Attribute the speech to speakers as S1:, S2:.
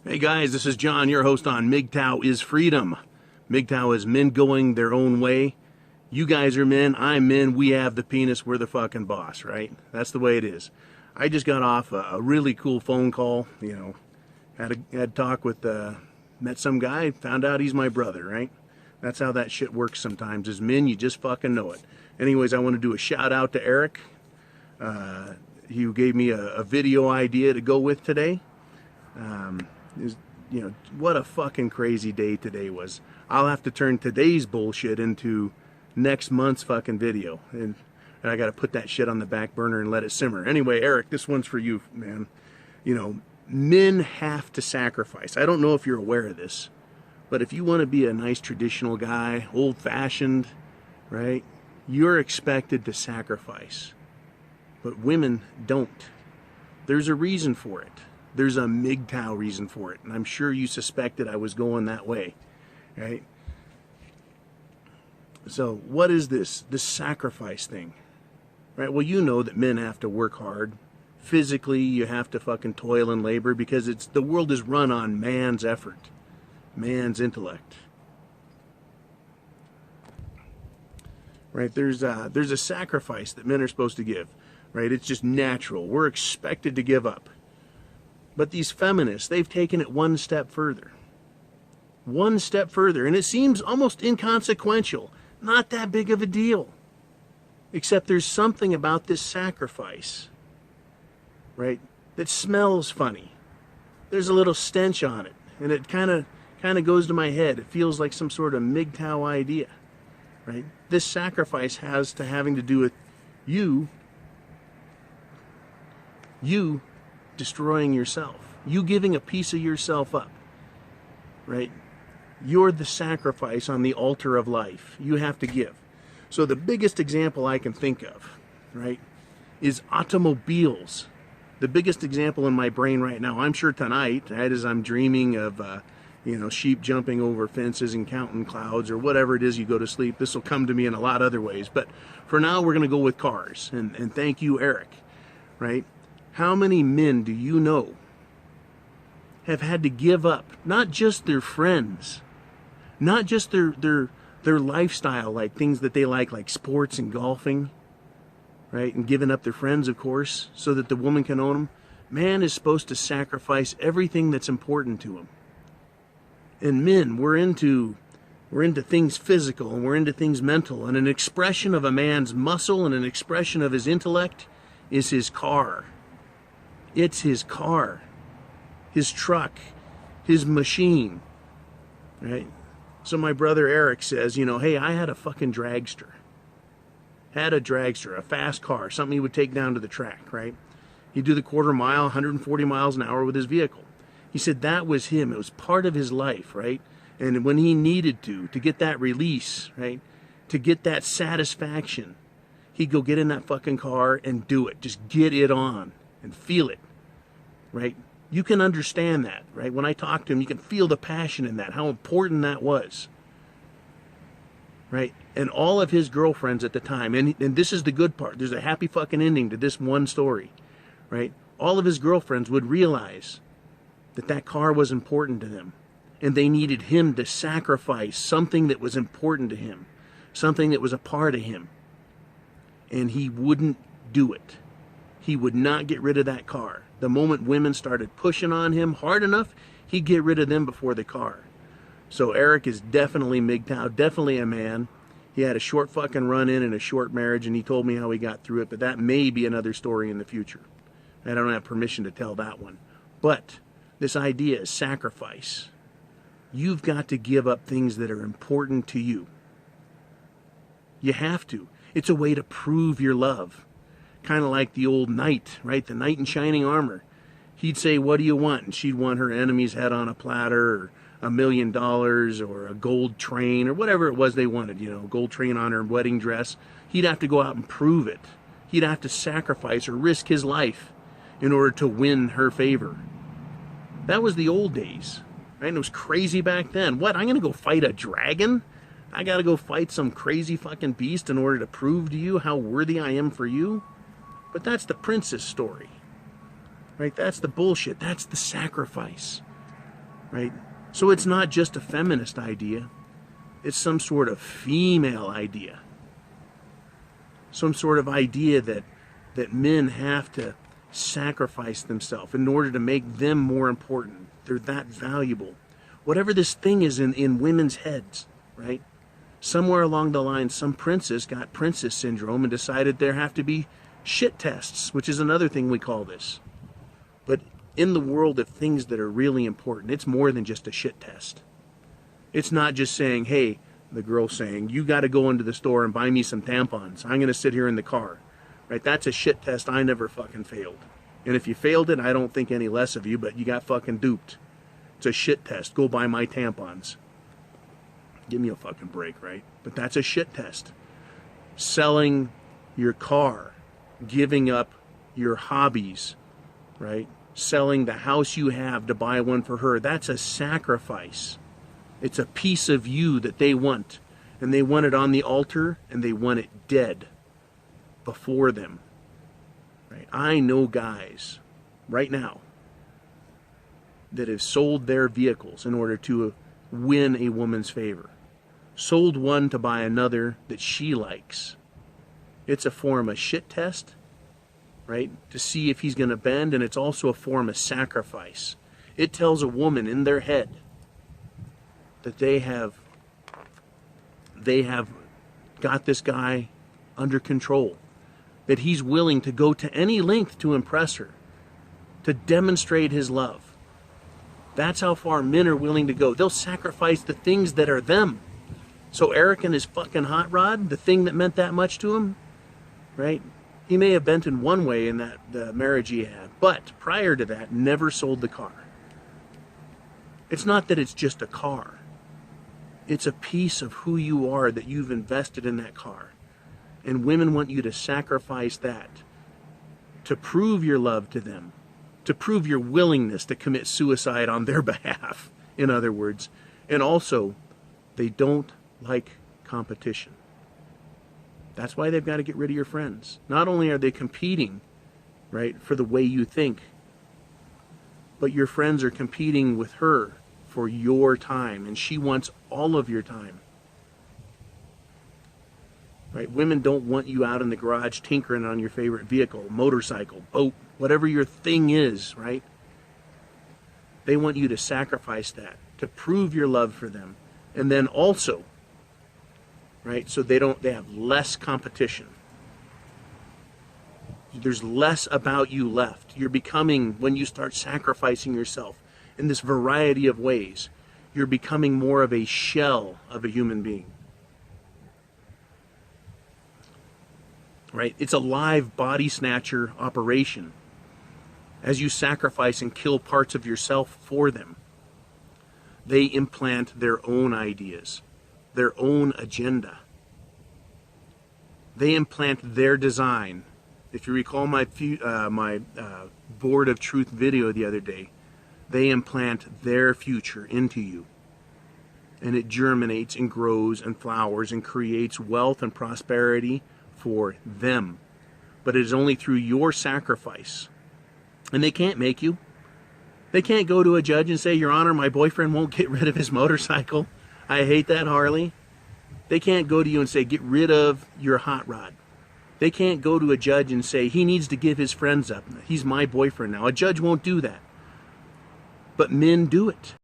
S1: Hey guys, this is John, your host on Mgtow is Freedom. Mgtow is men going their own way. You guys are men, I'm men, we have the penis, we're the fucking boss, right? That's the way it is. I just got off a really cool phone call, had a talk with, met some guy, found out he's my brother, right? That's how that shit works sometimes. As men, you just fucking know it. Anyways, I want to do a shout out to Eric. He gave me a video idea to go with today. What a fucking crazy day today was. I'll have to turn today's bullshit into next month's fucking video. And I got to put that shit on the back burner and let it simmer. Anyway, Eric, this one's for you, man. Men have to sacrifice. I don't know if you're aware of this, but if you want to be a nice traditional guy, old-fashioned, right, you're expected to sacrifice. But women don't. There's a reason for it. There's a Mgtow reason for it, and I'm sure you suspected I was going that way, right? So what is this sacrifice thing, right? Well, you know that men have to work hard. Physically, you have to fucking toil and labor because the world is run on man's effort, man's intellect, right? There's a sacrifice that men are supposed to give, right? It's just natural. We're expected to give up. But these feminists, they've taken it one step further. One step further. And it seems almost inconsequential. Not that big of a deal. Except there's something about this sacrifice, right, that smells funny. There's a little stench on it. And it kind of goes to my head. It feels like some sort of Mgtow idea, right? This sacrifice having to do with you destroying yourself, you giving a piece of yourself up, right? You're the sacrifice on the altar of life. You have to give. So the biggest example I can think of, right, is automobiles. The biggest example in my brain right now, I'm sure tonight, right, as I'm dreaming of, sheep jumping over fences and counting clouds or whatever it is you go to sleep, this will come to me in a lot of other ways. But for now, we're going to go with cars. And thank you, Eric, right? How many men do you know have had to give up, not just their friends, not just their lifestyle, like things that they like sports and golfing, right? And giving up their friends, of course, so that the woman can own them. Man is supposed to sacrifice everything that's important to him. And men, we're into things physical and we're into things mental. And an expression of a man's muscle and an expression of his intellect is his car. It's his car, his truck, his machine, right? So my brother Eric says, hey, I had a fucking dragster. A fast car, something he would take down to the track, right? He'd do the quarter mile, 140 miles an hour with his vehicle. He said that was him. It was part of his life, right? And when he needed to get that release, right, to get that satisfaction, he'd go get in that fucking car and do it. Just get it on and feel it. Right? You can understand that, right? When I talk to him, you can feel the passion in that, how important that was. Right? And all of his girlfriends at the time, and this is the good part, there's a happy fucking ending to this one story, right? All of his girlfriends would realize that car was important to them, and they needed him to sacrifice something that was important to him, something that was a part of him, and he wouldn't do it. He would not get rid of that car. The moment women started pushing on him hard enough, he'd get rid of them before the car. So Eric is definitely Mgtow, definitely a man. He had a short fucking run-in and a short marriage, and he told me how he got through it, but that may be another story in the future. I don't have permission to tell that one. But this idea is sacrifice. You've got to give up things that are important to you. You have to. It's a way to prove your love. Kind of like the old knight, right? The knight in shining armor. He'd say, what do you want? And she'd want her enemy's head on a platter, or $1 million, or a gold train, or whatever it was they wanted, gold train on her wedding dress. He'd have to go out and prove it. He'd have to sacrifice or risk his life in order to win her favor. That was the old days, right? And it was crazy back then. What, I'm going to go fight a dragon? I got to go fight some crazy fucking beast in order to prove to you how worthy I am for you? But that's the princess story, right? That's the bullshit. That's the sacrifice. right? So it's not just a feminist idea. It's some sort of female idea. Some sort of idea that men have to sacrifice themselves in order to make them more important. They're that valuable. Whatever this thing is in women's heads, right? Somewhere along the line, some princess got princess syndrome and decided there have to be shit tests, which is another thing we call this. But in the world of things that are really important, it's more than just a shit test. It's not just saying, hey, the girl saying, you got to go into the store and buy me some tampons. I'm going to sit here in the car. Right? That's a shit test I never fucking failed. And if you failed it, I don't think any less of you, but you got fucking duped. It's a shit test. Go buy my tampons. Give me a fucking break, right? But that's a shit test. Selling your car, giving up your hobbies, right? Selling the house you have to buy one for her. That's a sacrifice. It's a piece of you that they want. And they want it on the altar, and they want it dead before them. Right? I know guys right now that have sold their vehicles in order to win a woman's favor. Sold one to buy another that she likes. It's a form of shit test, right? To see if he's going to bend, and it's also a form of sacrifice. It tells a woman in their head that they have got this guy under control, that he's willing to go to any length to impress her, to demonstrate his love. That's how far men are willing to go. They'll sacrifice the things that are them. So Eric and his fucking hot rod, the thing that meant that much to him, right? He may have bent in one way in the marriage he had, but prior to that, never sold the car. It's not that it's just a car. It's a piece of who you are that you've invested in that car. And women want you to sacrifice that to prove your love to them, to prove your willingness to commit suicide on their behalf, in other words. And also, they don't like competition. That's why they've got to get rid of your friends. Not only are they competing, right, for the way you think, but your friends are competing with her for your time, and she wants all of your time. Right? Women don't want you out in the garage tinkering on your favorite vehicle, motorcycle, boat, whatever your thing is, right? They want you to sacrifice that, to prove your love for them. And then also, right, so they have less competition. There's less about you left. You're becoming, when you start sacrificing yourself in this variety of ways, you're becoming more of a shell of a human being. Right? It's a live body snatcher operation as you sacrifice and kill parts of yourself for them. They implant their own ideas, their own agenda. They implant their design. If you recall my Board of Truth video the other day, they implant their future into you. And it germinates and grows and flowers and creates wealth and prosperity for them. But it is only through your sacrifice. And they can't make you. They can't go to a judge and say, Your Honor, my boyfriend won't get rid of his motorcycle. I hate that Harley. They can't go to you and say, get rid of your hot rod. They can't go to a judge and say, he needs to give his friends up. He's my boyfriend now. A judge won't do that. But men do it.